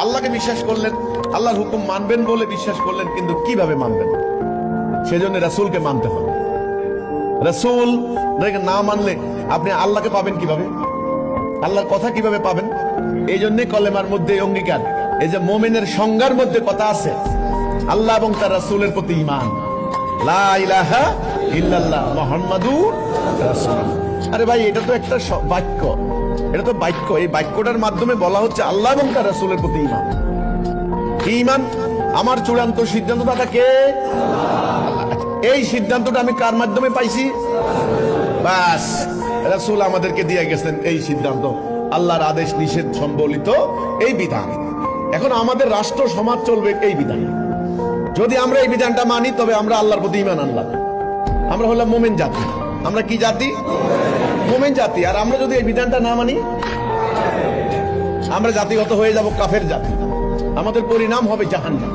আল্লাহকে বিশ্বাস করলেন, আল্লাহর হুকুম মানবেন বলে বিশ্বাস করলেন, কিন্তু কিভাবে মানবেন? সেজন্য রাসূলকে মানতে হবে। রাসূল না মানলে আপনি আল্লাহকে পাবেন কিভাবে? আল্লাহর কথা কিভাবে পাবেন? এই জন্য কলেমার মধ্যে অঙ্গীকার, এই যে মুমিনের সংজ্ঞার মধ্যে কথা আছে আল্লাহ এবং তার রাসূলের প্রতি ঈমান, লা ইলাহা ইল্লাল্লাহ মুহাম্মাদুর রাসূলুল্লাহ। আরে ভাই, এটা তো একটা বাক্য, এটা তো বাক্য। এই বাক্যটার মাধ্যমে বলা হচ্ছে আল্লাহ এবং তার রাসূলের প্রতি ঈমান। ঈমান আমার চূড়ান্ত সিদ্ধান্তদাতা কে? এই সিদ্ধান্তটা আমি কার মাধ্যমে পাইছি? বাস, রাসূল আমাদেরকে দিয়ে গেছেন এই সিদ্ধান্ত, আল্লাহর আদেশ নিষেধ সম্বলিত এই বিধান। এখন আমাদের রাষ্ট্র সমাজ চলবে এই বিধান। যদি আমরা এই বিধানটা মানি তবে আমরা আল্লাহর প্রতি ঈমান আনলাম, আমরা হলাম মুমিন জাতি। আমরা কি জাতি? মুমিন জাতি। আর আমরা যদি এই বিধানটা না মানি, আমরা জাতিগত হয়ে যাব কাফের জাতি, আমাদের পরিণাম হবে জাহান্নাম।